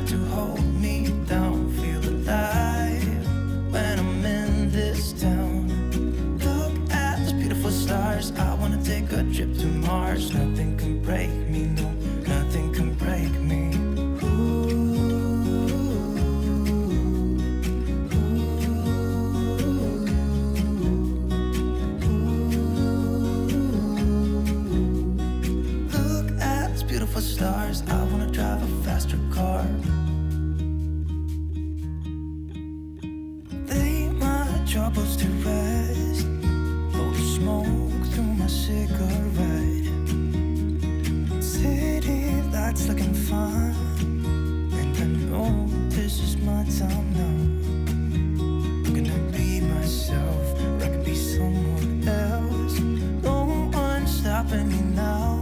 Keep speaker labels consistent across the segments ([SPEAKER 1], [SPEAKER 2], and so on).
[SPEAKER 1] to hold me down. Feel alive when I'm in this town. Look at those beautiful stars. I wanna take a trip to Mars. Nothing can break me, no, nothing can break me. Stars, I wanna drive a faster car. Lay my troubles to rest. Blow the smoke through my cigarette. City lights looking fine, and I know this is my time now. I'm gonna be myself, or I could be someone else. No one's stopping me now.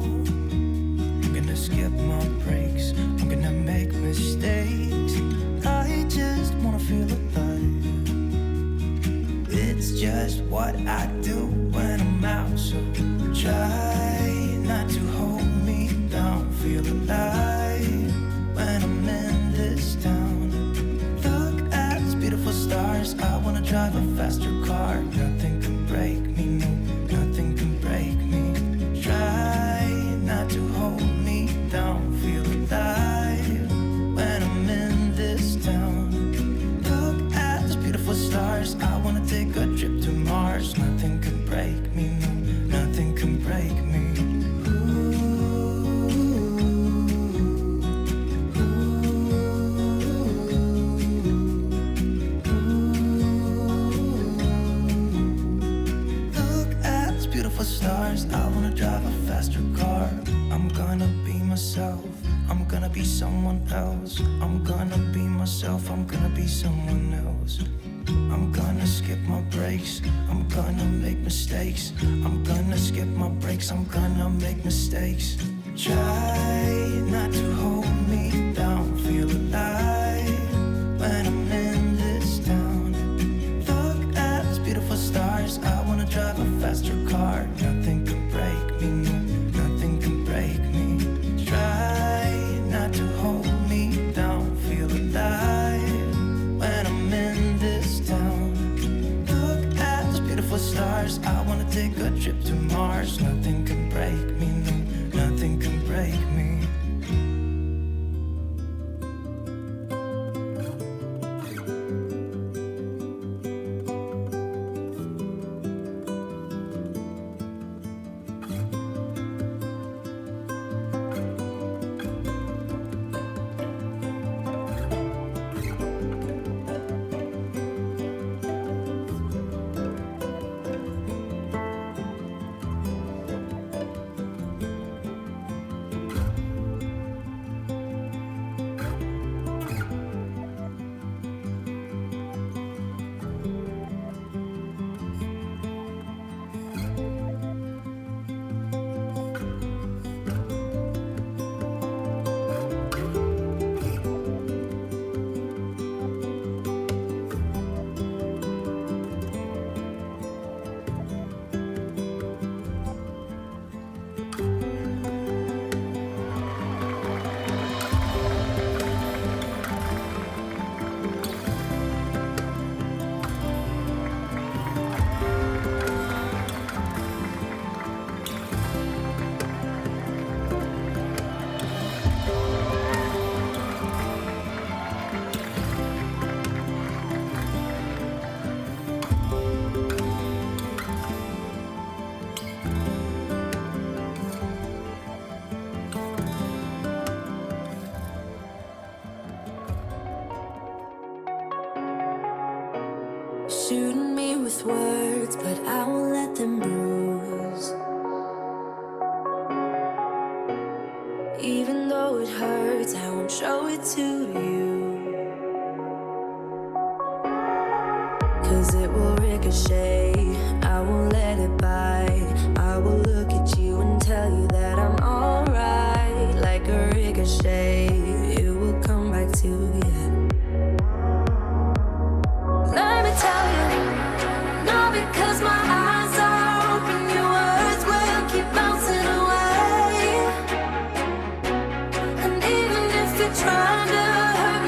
[SPEAKER 1] Skip my breaks, I'm gonna make mistakes. I just wanna feel alive. It's just what I do when I'm out, so try not to hold me down. Feel alive when I'm in this town. Look at these beautiful stars. I wanna drive a faster car. Nothing can break me, no, nothing can break me. Try not to hold me down, feel alive when I'm in this town. Look at those beautiful stars. I wanna take a trip to Mars. Nothing can break me, no, nothing can break me. Look at those beautiful stars. I wanna drive a faster car. I'm gonna be myself, I'm gonna be someone else. I'm gonna be myself, I'm gonna be someone else. I'm gonna skip my breaks, I'm gonna make mistakes. I'm gonna skip my breaks, I'm gonna make mistakes. Try not to hold me down. Feel alive when I'm in this town. Look at these beautiful stars. I wanna drive a faster car. Nothing can break me, no, nothing can break me. Try not to hold me down. Feel alive when I'm in this town. Look at those beautiful stars. I wanna take a trip to Mars. Nothing can break me, no, nothing can break me.
[SPEAKER 2] Shooting me with words, but I won't let them bruise. Even though it hurts, I won't show it to you. 'Cause it will ricochet, I won't let it bite. I will look at you and tell you that I'm alright. Like a ricochet, it will come back to you. Let me tell you, no, because my eyes are open, your words will keep bouncing away. And even if you're trying to hurt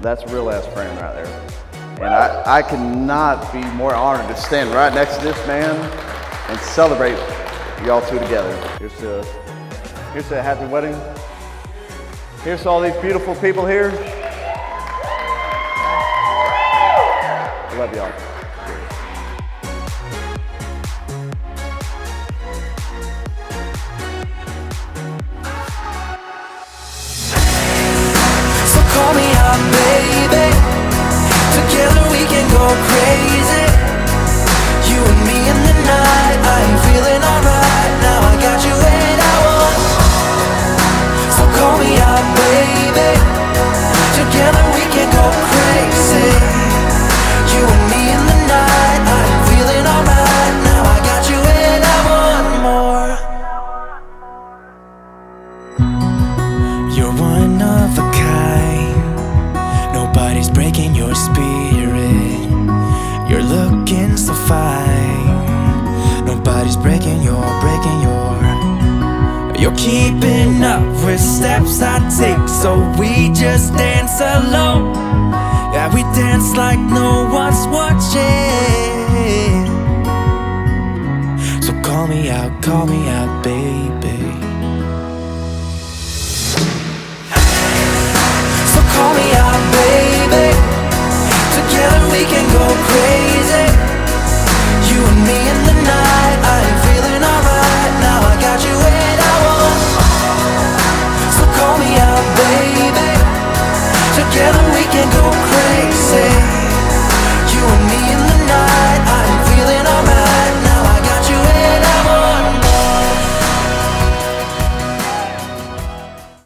[SPEAKER 3] That's a real ass friend right there. And I cannot be more honored to stand right next to this man and celebrate y'all two together. Here's to a happy wedding. Here's to all these beautiful people here. I love y'all.
[SPEAKER 1] So call me up, baby. Together we can go crazy. You and me in the night. I'm feeling alright. Now I got you and I want. So call me up, baby. Together we can go crazy. You and me in the night. I'm feeling alright. Now I got you and I want more. You're one of a kind. Nobody's breaking your spirit. You're looking so fine. Nobody's breaking your. You're keeping up with steps I take, so we just dance alone. Yeah, we dance like no one's watching. So call me out, baby.